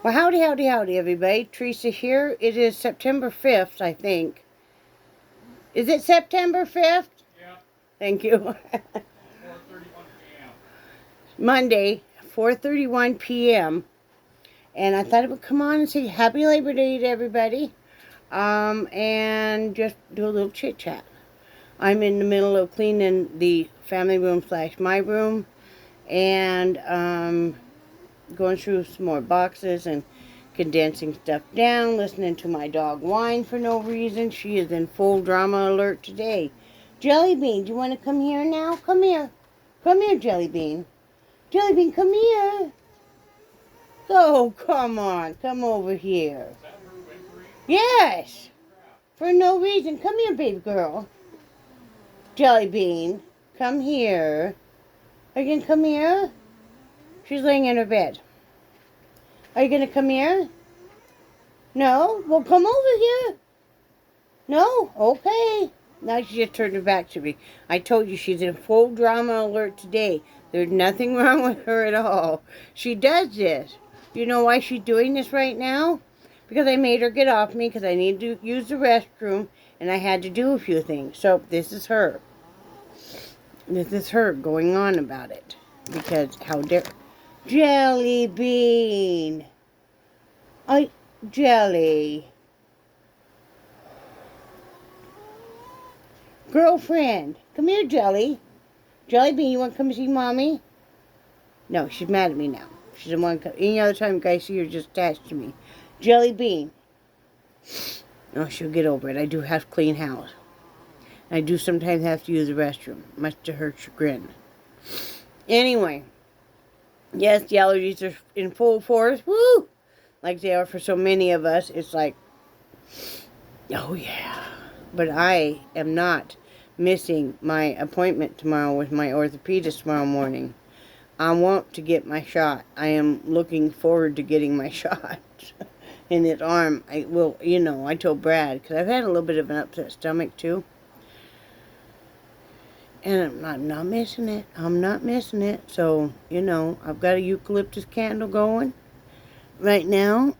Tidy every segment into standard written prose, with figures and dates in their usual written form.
Well, howdy, howdy, howdy, everybody. Teresa here. It is September 5th, I think. Is it September 5th? Yeah. Thank you. 4:31 p.m. Monday, 4:31 p.m. And I thought it would come on and say Happy Labor Day to everybody. And just do a little chit-chat. I'm in the middle of cleaning the family room / my room. And, going through some more boxes and condensing stuff down, listening to my dog whine for no reason. She is in full drama alert today. Jelly Bean, do you want to come here now? Come here. Come here, Jelly Bean. Jelly Bean, come here. Oh, come on. Come over here. Is that her whimpering? Yes. Crap. For no reason. Come here, baby girl. Jelly Bean, come here. Are you going to come here? She's laying in her bed. Are you going to come here? No? Well, come over here. No? Okay. Now she just turned her back to me. I told you she's in full drama alert today. There's nothing wrong with her at all. She does this. You know why she's doing this right now? Because I made her get off me because I need to use the restroom and I had to do a few things. So this is her. This is her going on about it. Because how dare... Jelly Bean. Jelly. Girlfriend. Come here, Jelly. Jelly Bean, you want to come see Mommy? No, she's mad at me now. She doesn't want to come. Any other time you guys see her, just attached to me. Jelly Bean. Oh, she'll get over it. I do have to clean house. I do sometimes have to use the restroom, much to her chagrin. Anyway. Yes, the allergies are in full force. Woo! Like they are for so many of us. It's like, oh yeah. But I am not missing my appointment tomorrow with my orthopedist tomorrow morning. I want to get my shot. I am looking forward to getting my shot in his arm. I told Brad, because I've had a little bit of an upset stomach too. And I'm not missing it. I'm not missing it. So, I've got a eucalyptus candle going right now.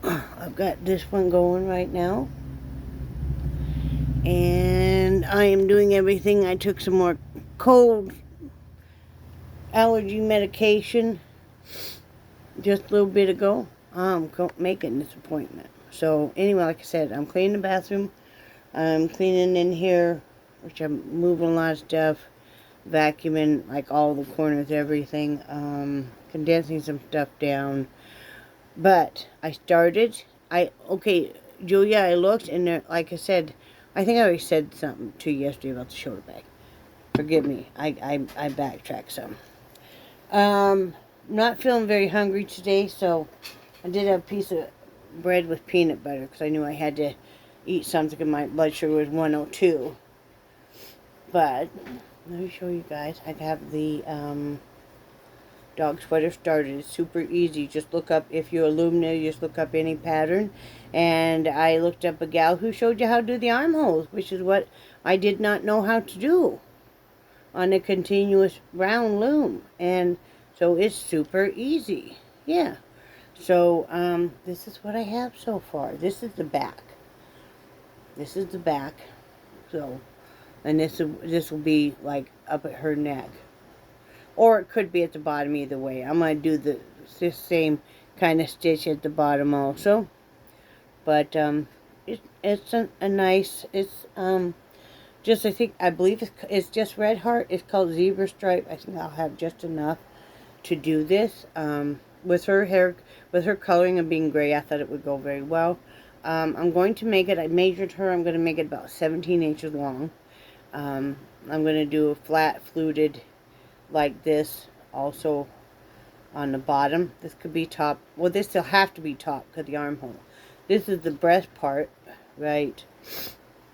I've got this one going right now. And I am doing everything. I took some more cold allergy medication just a little bit ago. I'm making this appointment. So, anyway, like I said, I'm cleaning the bathroom. I'm cleaning in here, which I'm moving a lot of stuff, vacuuming like all the corners, everything, condensing some stuff down. But I started, Julia, I looked and there, like I said, I think I already said something to you yesterday about the shoulder bag. Forgive me, I backtracked some. Not feeling very hungry today, so I did have a piece of bread with peanut butter because I knew I had to eat something and my blood sugar was 102. But, let me show you guys. I have the dog sweater started. It's super easy. Just look up, if you're a Lumina, just look up any pattern. And I looked up a gal who showed you how to do the armholes, which is what I did not know how to do on a continuous round loom. And so it's super easy. Yeah. So, this is what I have so far. This is the back. This is the back. So... and this will be like up at her neck. Or it could be at the bottom, either way. I'm going to do this same kind of stitch at the bottom also. But it's a nice, it's just, I believe it's just red heart. It's called zebra stripe. I think I'll have just enough to do this. With her hair, with her coloring of being gray, I thought it would go very well. I'm going to make it, I measured her, I'm going to make it about 17 inches long. I'm going to do a flat fluted like this also on the bottom. This could be top. Well, this will have to be top because the armhole. This is the breast part, right?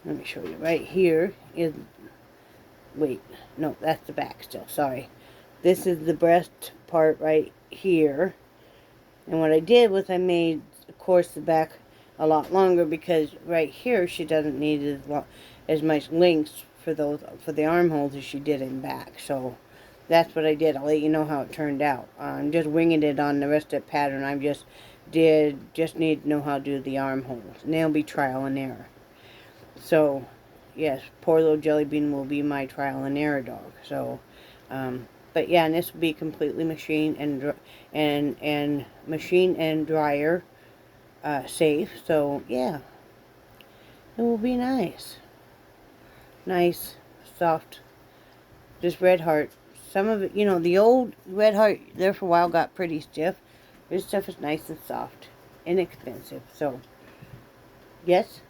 Let me show you. Right here is, wait, no, that's the back still, sorry. This is the breast part right here. And what I did was I made, of course, the back a lot longer because right here she doesn't need as much length for the armholes as she did in back. So that's what I did. I'll let you know how it turned out. I'm just winging it on the rest of the pattern. I just need to know how to do the armholes. And they'll be trial and error. So, yes, poor little Jelly Bean will be my trial and error dog. So, but yeah, and this will be completely machine and machine and dryer safe. So yeah, it will be nice, nice, soft. Just Red Heart. Some of it, the old Red Heart there for a while got pretty stiff. This stuff is nice and soft, inexpensive. So yes,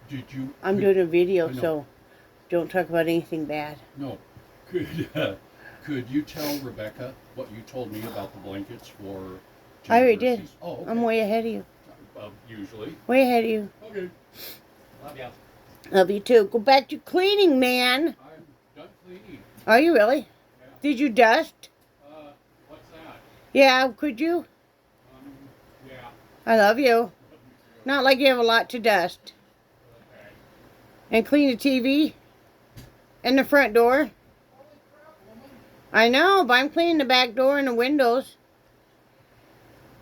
Did you? I'm doing a video, I know. so don't talk about anything bad. No. Could you tell Rebecca what you told me about the blankets for? I already did. Oh, okay. I'm way ahead of you. Usually. Way ahead of you. Okay. Love ya. Love you too. Go back to cleaning, man. I'm done cleaning. Are you really? Yeah. Did you dust? What's that? Yeah, could you? Yeah. I love you. Not like you have a lot to dust. Okay. And clean the TV? And the front door? I know, but I'm cleaning the back door and the windows.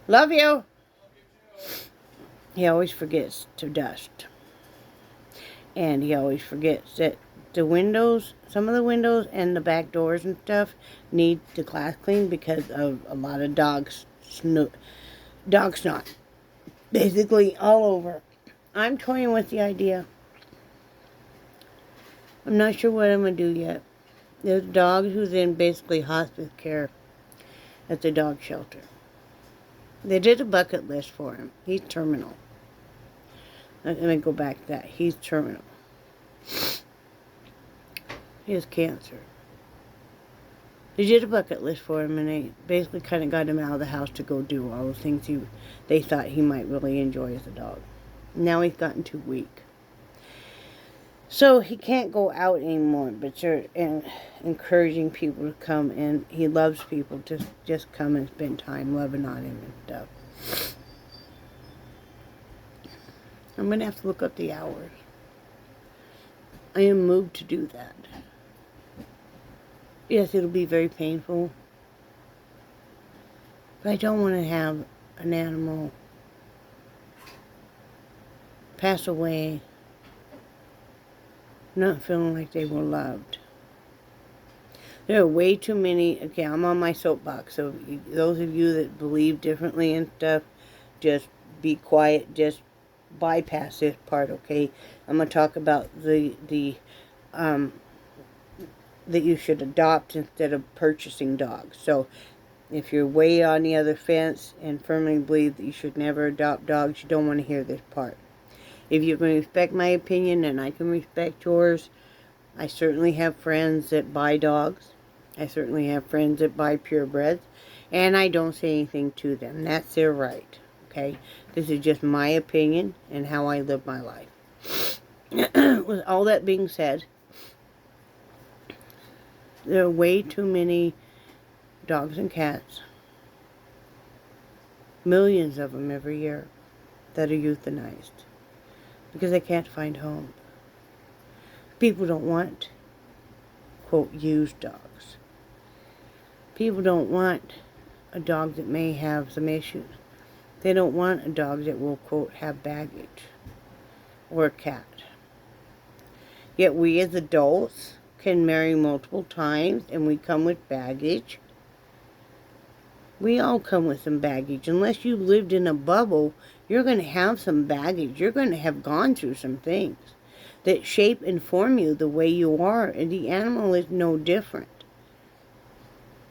Love you. Love you too. He always forgets to dust. And he always forgets that the windows, some of the windows and the back doors and stuff need the glass cleaned because of a lot of dog snot. Basically all over. I'm toying with the idea. I'm not sure what I'm going to do yet. There's a dog who's in basically hospice care at the dog shelter. They did a bucket list for him. He's terminal. Let me go back to that. He's terminal. He has cancer. They did a bucket list for him, and they basically kind of got him out of the house to go do all the things they thought he might really enjoy as a dog. Now he's gotten too weak. So he can't go out anymore, but they're encouraging people to come, and he loves people to just come and spend time loving on him and stuff. I'm going to have to look up the hours. I am moved to do that. Yes, it'll be very painful, but I don't want to have an animal pass away not feeling like they were loved. There are way too many. Okay, I'm on my soapbox, so those of you that believe differently and stuff, just be quiet, just bypass this part, okay? I'm going to talk about that you should adopt instead of purchasing dogs. So if you're way on the other fence and firmly believe that you should never adopt dogs, you don't want to hear this part. If you can respect my opinion and I can respect yours, I certainly have friends that buy dogs. I certainly have friends that buy purebreds, and I don't say anything to them. That's their right, okay? This is just my opinion and how I live my life. With all that being said, there are way too many dogs and cats, millions of them every year, that are euthanized because they can't find homes. People don't want, quote, used dogs. People don't want a dog that may have some issues. They don't want a dog that will, quote, have baggage, or a cat. Yet we as adults can marry multiple times and we come with baggage. We all come with some baggage. Unless you lived in a bubble, you're going to have some baggage. You're going to have gone through some things that shape and form you the way you are, and the animal is no different.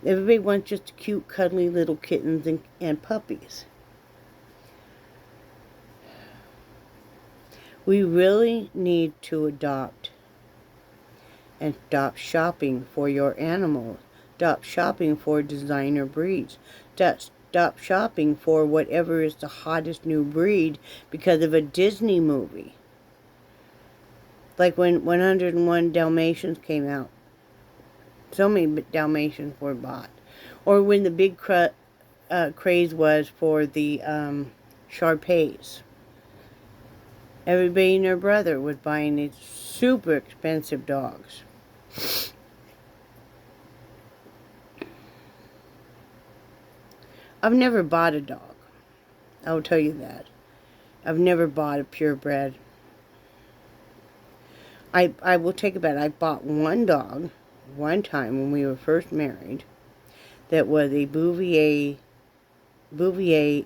Everybody wants just cute, cuddly little kittens and puppies. We really need to adopt and stop shopping for your animals. Stop shopping for designer breeds. Stop shopping for whatever is the hottest new breed because of a Disney movie. Like when 101 Dalmatians came out. So many Dalmatians were bought. Or when the big craze was for the Shar-Peis. Everybody and their brother was buying these super expensive dogs. I've never bought a dog. I will tell you that. I've never bought a purebred. I will take it back. I bought one dog one time when we were first married that was a Bouvier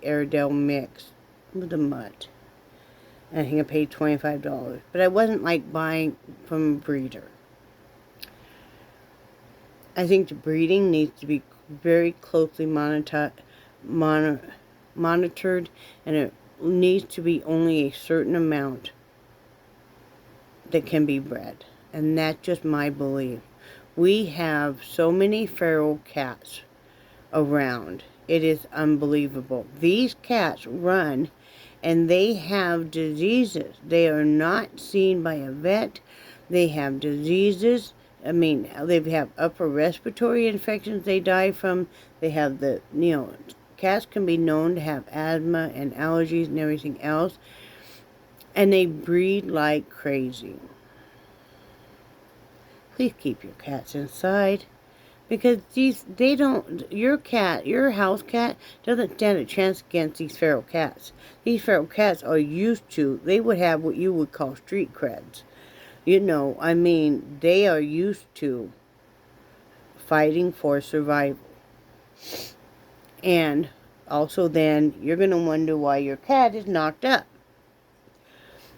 Airedale mix with a mutt. And I think I paid $25. But I wasn't like buying from a breeder. I think the breeding needs to be very closely monitored, and it needs to be only a certain amount that can be bred. And that's just my belief. We have so many feral cats around. It is unbelievable. These cats run and they have diseases. They are not seen by a vet. They have diseases. I mean, they have upper respiratory infections they die from. They have cats can be known to have asthma and allergies and everything else. And they breed like crazy. Please keep your cats inside. Because your house cat doesn't stand a chance against these feral cats. These feral cats are they would have what you would call street creds. They are used to fighting for survival. And also then, you're going to wonder why your cat is knocked up.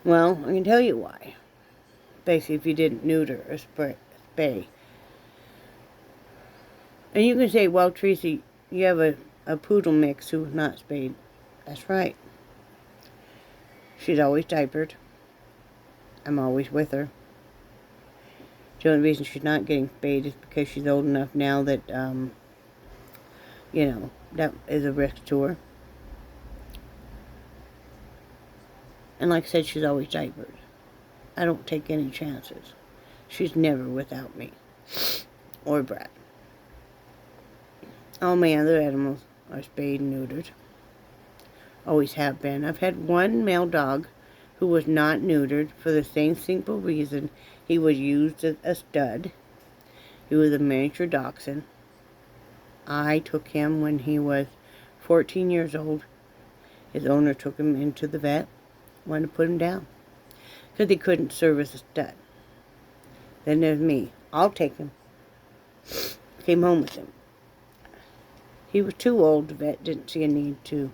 Well, I can tell you why. Basically, if you didn't neuter or spay. And you can say, well, Tracy, you have a poodle mix who's not spayed. That's right. She's always diapered. I'm always with her. The only reason she's not getting spayed is because she's old enough now that, that is a risk to her. And like I said, she's always diapered. I don't take any chances. She's never without me. Or Brad. All my other animals are spayed and neutered. Always have been. I've had one male dog who was not neutered for the same simple reason. He was used as a stud. He was a miniature dachshund. I took him when he was 14 years old. His owner took him into the vet, wanted to put him down, because he couldn't serve as a stud. Then there's me. I'll take him. Came home with him. He was too old. The vet didn't see a need to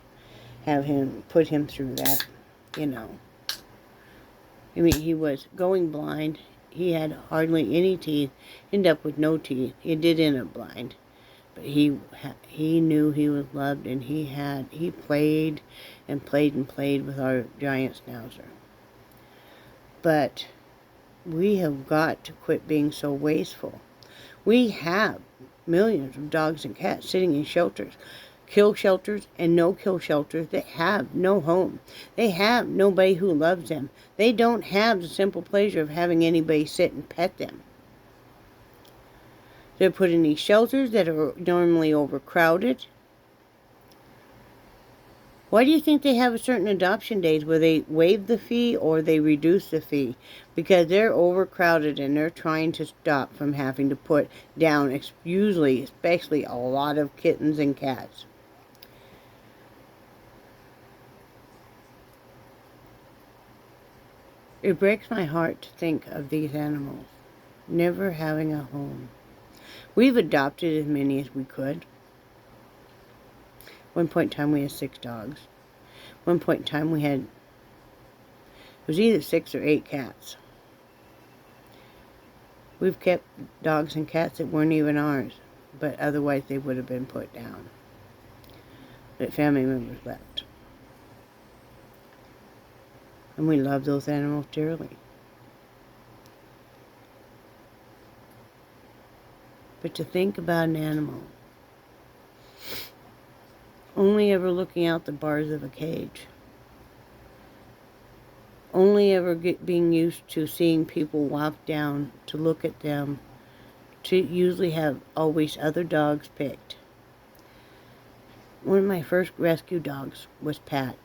put him through that, he was going blind. He had hardly any teeth. Ended up with no teeth. He did end up blind. But he knew he was loved, and he played and played and played with our giant schnauzer. But we have got to quit being so wasteful. We have millions of dogs and cats sitting in shelters, kill shelters and no-kill shelters that have no home. They have nobody who loves them. They don't have the simple pleasure of having anybody sit and pet them. They're put in these shelters that are normally overcrowded. Why do you think they have a certain adoption days where they waive the fee or they reduce the fee? Because they're overcrowded and they're trying to stop from having to put down, especially a lot of kittens and cats. It breaks my heart to think of these animals never having a home. We've adopted as many as we could. One point in time we had 6 dogs. One point in time it was either 6 or 8 cats. We've kept dogs and cats that weren't even ours, but otherwise they would have been put down. But family members left. And we love those animals dearly. But to think about an animal only ever looking out the bars of a cage, only ever being used to seeing people walk down to look at them, to usually have always other dogs picked. One of my first rescue dogs was Pat.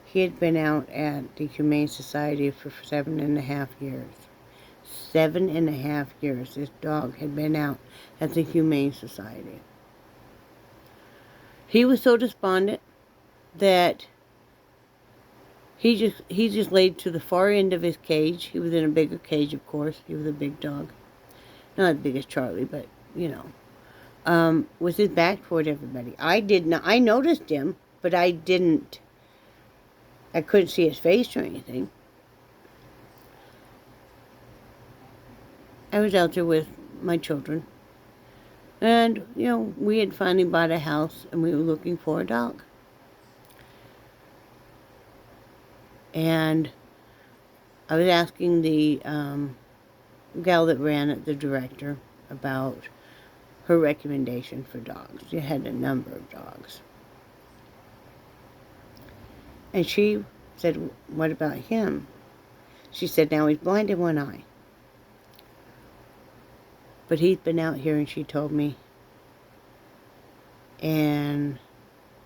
He had been out at the Humane Society for 7.5 years. 7.5 years this dog had been out at the Humane Society. He was so despondent that he just laid to the far end of his cage. He was in a bigger cage, of course. He was a big dog. Not as big as Charlie, but, you know. With his back toward everybody. I noticed him, but I couldn't see his face or anything. I was out there with my children. And, you know, we had finally bought a house and we were looking for a dog. And I was asking the gal that ran it, the director, about her recommendation for dogs. She had a number of dogs. And she said, what about him? She said, now he's blind in one eye. But he's been out here, and she told me. And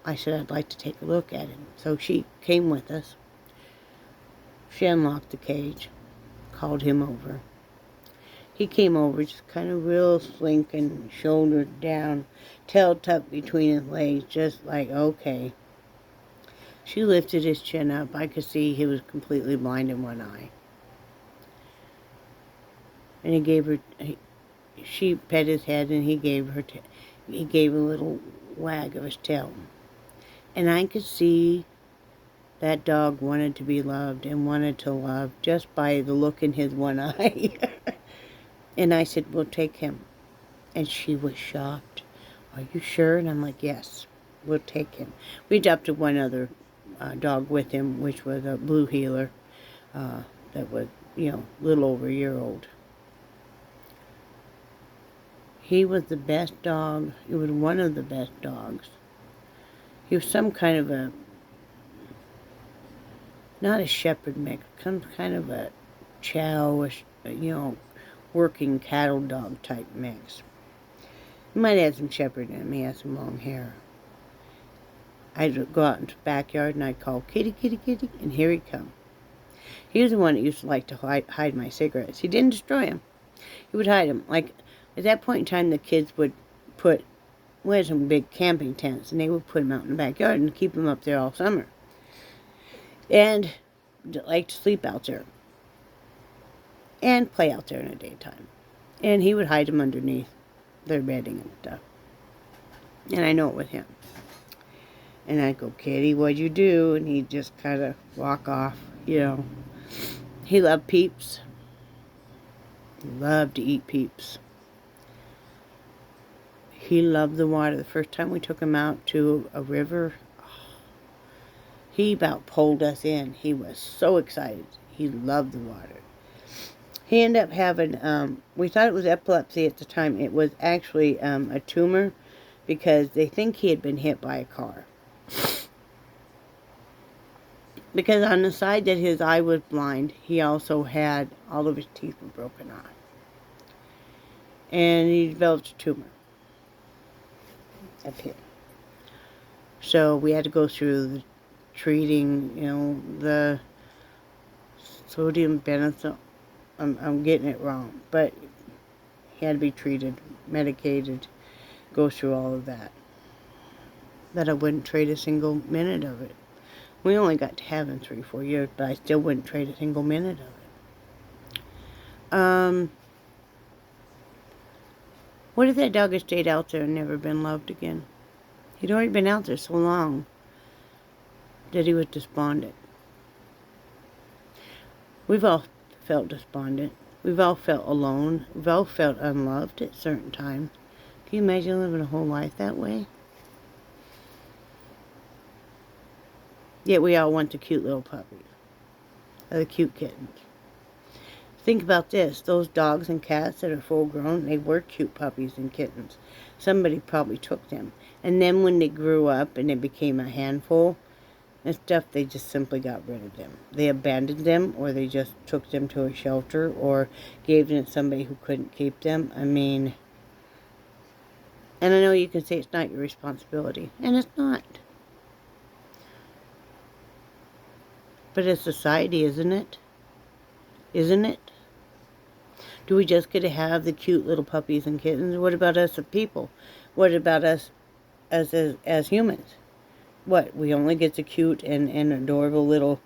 I said, I'd like to take a look at him. So she came with us. She unlocked the cage, called him over. He came over just kind of real slinking, shoulders down, tail tucked between his legs, just like, okay. She lifted his chin up. I could see he was completely blind in one eye. And he gave her, she pet his head, and he gave a little wag of his tail. And I could see that dog wanted to be loved and wanted to love just by the look in his one eye. And I said, we'll take him. And she was shocked. Are you sure? And I'm like, yes, we'll take him. We adopted one other dog with him, which was a blue heeler that was, you know, a little over a year old. He was the best dog. He was one of the best dogs. He was some kind of a, not a shepherd mix, some kind of a chow, you know, working cattle dog type mix. He might have some shepherd in him. He had some long hair. I'd go out into the backyard and I'd call, kitty, kitty, kitty, and here he'd come. He was the one that used to like to hide my cigarettes. He didn't destroy them. He would hide them. Like, at that point in time, the kids would we had some big camping tents, and they would put them out in the backyard and keep them up there all summer. And like to sleep out there. And play out there in the daytime. And he would hide them underneath their bedding and stuff. And I know it with him. And I'd go, kitty, what'd you do? And he'd just kind of walk off, you know. He loved Peeps. He loved to eat Peeps. He loved the water. The first time we took him out to a river, he about pulled us in. He was so excited. He loved the water. He ended up having, we thought it was epilepsy at the time. It was actually a tumor because they think he had been hit by a car. Because on the side that his eye was blind, he also had, all of his teeth were broken off. And he developed a tumor up here. So we had to go through the treating, you know, the sodium benzoate. I'm getting it wrong, but he had to be treated, medicated, go through all of that. But I wouldn't trade a single minute of it. We only got to have him 3-4 years, but I still wouldn't trade a single minute of it. What if that dog had stayed out there and never been loved again? He'd already been out there so long that he was despondent. We've all felt despondent. We've all felt alone. We've all felt unloved at certain times. Can you imagine living a whole life that way? Yet we all want the cute little puppies. Or the cute kittens. Think about this. Those dogs and cats that are full grown, they were cute puppies and kittens. Somebody probably took them. And then when they grew up and they became a handful and stuff, they just simply got rid of them. They abandoned them, or they just took them to a shelter, or gave them to somebody who couldn't keep them. I mean, and I know you can say it's not your responsibility, and it's not. But it's society, isn't it? Isn't it? Do we just get to have the cute little puppies and kittens? What about us, the people? What about us as humans. What, we only get the cute and adorable little,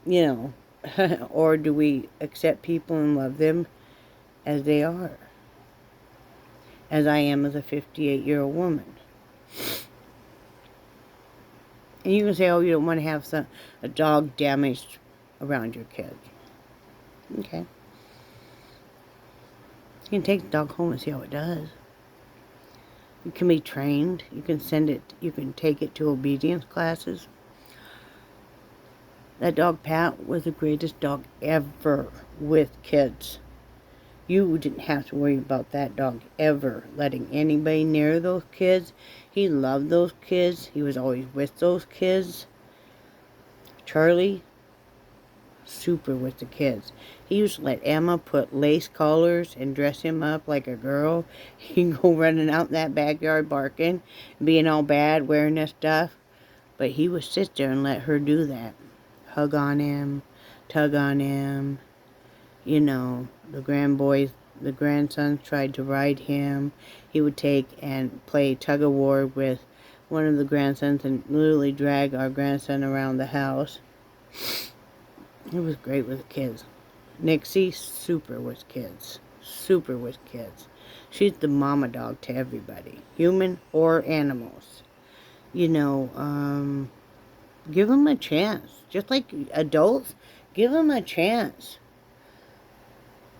you know, or do we accept people and love them as they are? As I am as a 58-year-old woman. And you can say, oh, you don't want to have a dog damaged around your kids. Okay. You can take the dog home and see how it does. It can be trained. You can take it to obedience classes. That dog Pat was the greatest dog ever with kids. You didn't have to worry about that dog ever letting anybody near those kids. He loved those kids. He was always with those kids. Charlie, super with the kids. He used to let Emma put lace collars and dress him up like a girl. He'd go running out in that backyard barking, being all bad, wearing that stuff. But he would sit there and let her do that. Hug on him, tug on him. You know, the grandsons tried to ride him. He would take and play tug of war with one of the grandsons and literally drag our grandson around the house. It was great with the kids. Nixie, super with kids. Super with kids. She's the mama dog to everybody. Human or animals. You know, give them a chance. Just like adults, give them a chance.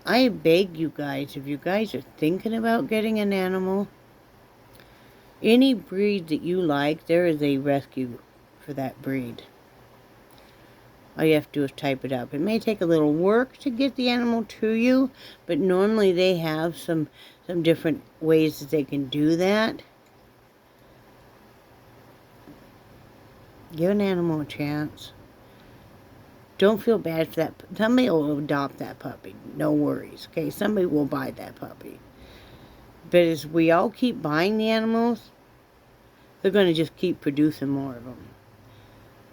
I beg you guys, if you guys are thinking about getting an animal, any breed that you like, there is a rescue for that breed. All you have to do is type it up. It may take a little work to get the animal to you, but normally they have some different ways that they can do that. Give an animal a chance. Don't feel bad for that. Somebody will adopt that puppy. No worries. Okay, somebody will buy that puppy. But as we all keep buying the animals, they're going to just keep producing more of them.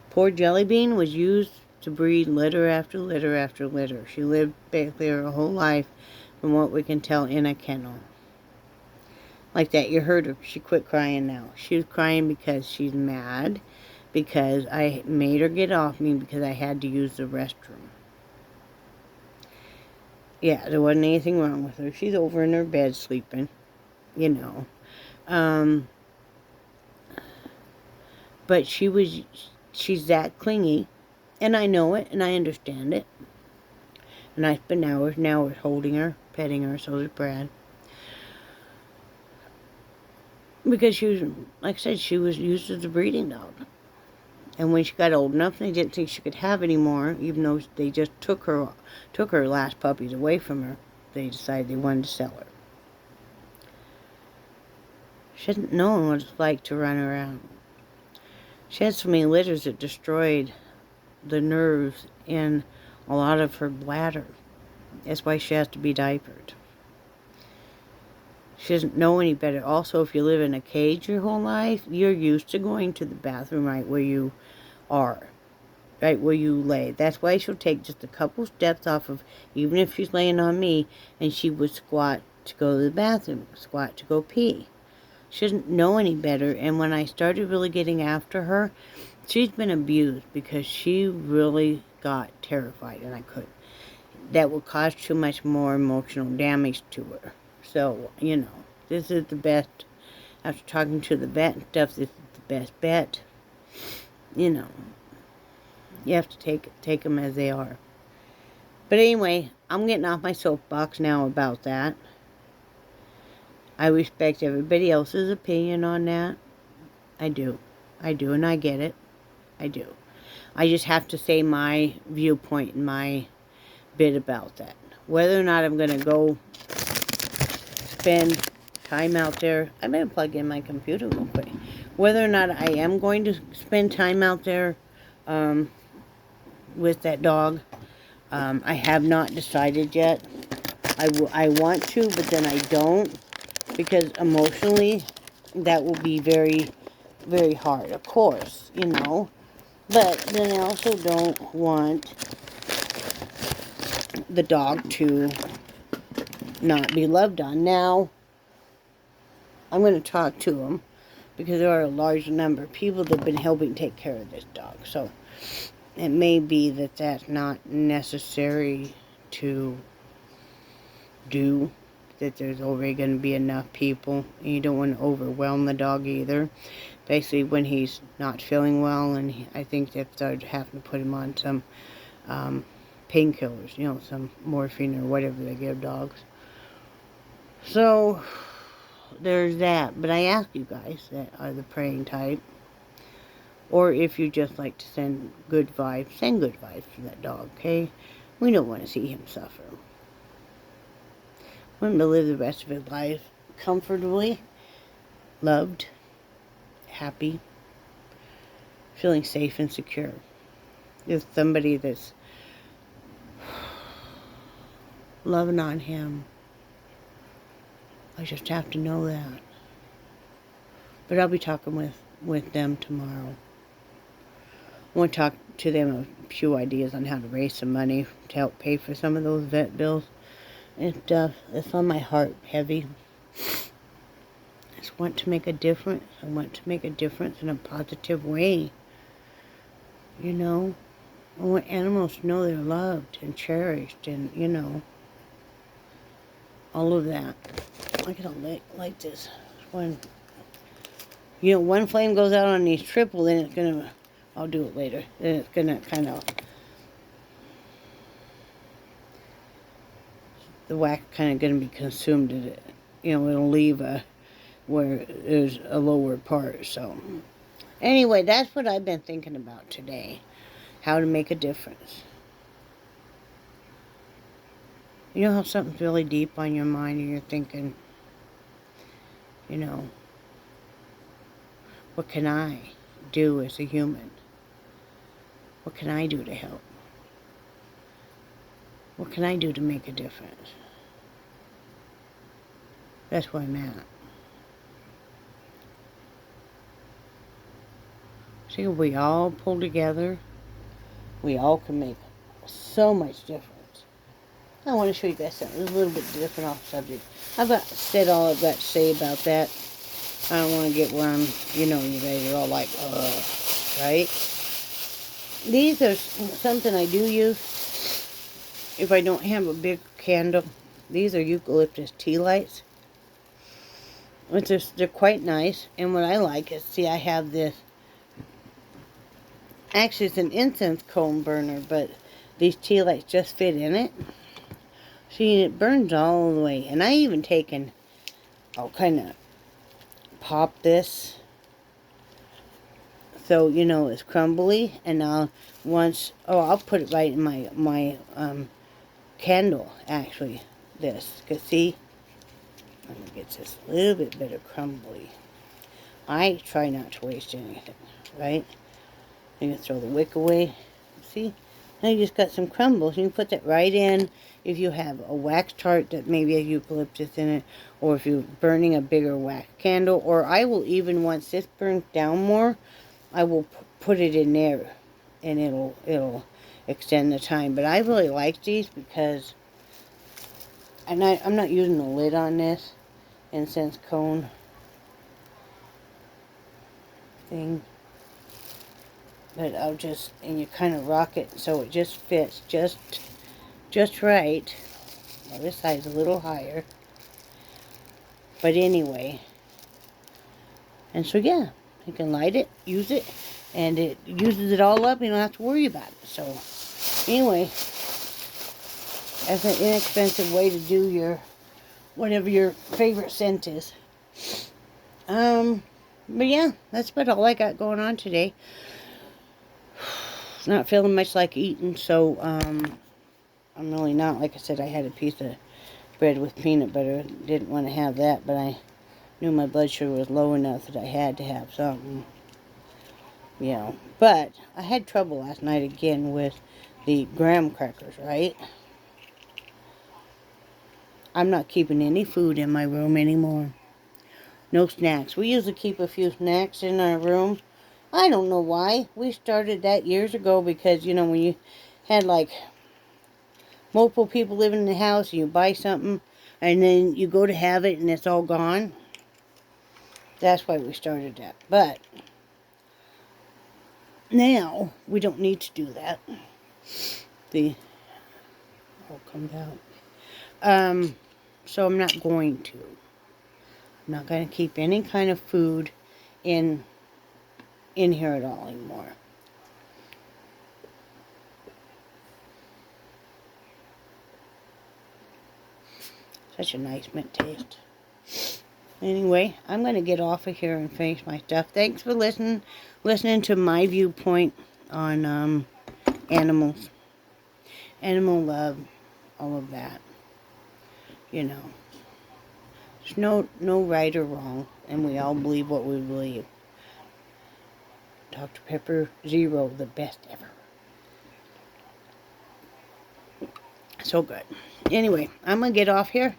Poor Jelly Bean was used to breed litter after litter after litter. She lived basically her whole life, from what we can tell, in a kennel. Like that, you heard her. She quit crying now. She was crying because she's mad. Because I made her get off me because I had to use the restroom. Yeah, there wasn't anything wrong with her. She's over in her bed sleeping, you know. But she's that clingy, and I know it, and I understand it. And I spent hours holding her, petting her, so did Brad. Because she was, like I said, she was used as a breeding dog. And when she got old enough, they didn't think she could have any more, even though they just took her last puppies away from her. They decided they wanted to sell her. She hadn't known what it's like to run around. She had so many litters that destroyed the nerves in a lot of her bladder. That's why she has to be diapered. She doesn't know any better. Also, if you live in a cage your whole life, you're used to going to the bathroom right where you are. Right where you lay. That's why she'll take just a couple steps off of, even if she's laying on me, and she would squat to go to the bathroom. Squat to go pee. She doesn't know any better. And when I started really getting after her, she's been abused because she really got terrified, and I couldn't. That would cause too much more emotional damage to her. So, you know, this is the best, after talking to the vet and stuff, this is the best bet. You know, you have to take them as they are. But anyway, I'm getting off my soapbox now about that. I respect everybody else's opinion on that. I do, and I get it. I do. I just have to say my viewpoint and my bit about that. Whether or not I'm going to go spend time out there. I'm going to plug in my computer real quick. Whether or not I am going to spend time out there with that dog, I have not decided yet. I want to, but then I don't, because emotionally that will be very, very hard, of course, you know. But then I also don't want the dog to not be loved on. Now, I'm going to talk to him, because there are a large number of people that have been helping take care of this dog. So it may be that that's not necessary to do, that there's already going to be enough people. And you don't want to overwhelm the dog either. Basically, when he's not feeling well, and I think they've started having to put him on some painkillers, some morphine or whatever they give dogs. So there's that. But I ask you guys that are the praying type, or if you just like to send good vibes to that dog, okay? We don't want to see him suffer. We want him to live the rest of his life comfortably, loved, happy, feeling safe and secure. There's somebody that's loving on him. I just have to know that. But I'll be talking with them tomorrow. I want to talk to them a few ideas on how to raise some money to help pay for some of those vet bills and stuff. It's on my heart heavy. I just want to make a difference. I want to make a difference in a positive way. I want animals to know they're loved and cherished and, all of that. I gotta light this. One flame goes out on these triple, then it's gonna, I'll do it later. Then it's gonna kind of, the wax kind of gonna be consumed. It'll leave where there's a lower part. So anyway, that's what I've been thinking about today. How to make a difference. You know how something's really deep on your mind and you're thinking, what can I do as a human? What can I do to help? What can I do to make a difference? That's where I'm at. See, if we all pull together, we all can make so much difference. I want to show you guys something a little bit different off subject. I've said all I've got to say about that. I don't want to get where you guys are all like, right? These are something I do use if I don't have a big candle. These are eucalyptus tea lights. They're quite nice. And what I like is, see, I have this. Actually, it's an incense cone burner, but these tea lights just fit in it. See, it burns all the way. And I even I'll kind of pop this so it's crumbly, and I'll put it right in my candle, actually, this, because see, let me get this a little bit better crumbly. I try not to waste anything, right? You can throw the wick away, see, now you just got some crumbles. You can put that right in if you have a wax tart that maybe has eucalyptus in it, or if you're burning a bigger wax candle, or I will even, once this burns down more, I will put it in there, and it'll extend the time. But I really like these because, and I'm not using the lid on this incense cone thing, but and you kind of rock it so it just fits just right. Well, this side's a little higher, but anyway, and so yeah, you can light it, use it, and it uses it all up. You don't have to worry about it. So anyway, that's an inexpensive way to do whatever your favorite scent is. But yeah, that's about all I got going on today. Not feeling much like eating, so I'm really not. Like I said, I had a piece of bread with peanut butter. Didn't want to have that, but I knew my blood sugar was low enough that I had to have something. But I had trouble last night again with the graham crackers, right? I'm not keeping any food in my room anymore. No snacks. We usually keep a few snacks in our room. I don't know why. We started that years ago because, when you had like multiple people living in the house, and you buy something and then you go to have it and it's all gone. That's why we started that. But now we don't need to do that. The all comes out. So I'm not going to. I'm not going to keep any kind of food in here at all anymore. Such a nice mint taste. Anyway, I'm going to get off of here and finish my stuff. Thanks for listening to my viewpoint on animals, animal love, all of that. You know, there's no right or wrong, and we all believe what we believe. Dr. Pepper Zero, the best ever. So good. Anyway, I'm going to get off here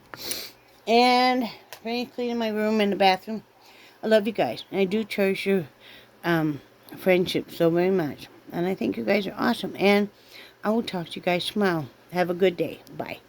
and finish cleaning my room and the bathroom. I love you guys. And I do cherish your friendship so very much. And I think you guys are awesome. And I will talk to you guys tomorrow. Have a good day. Bye.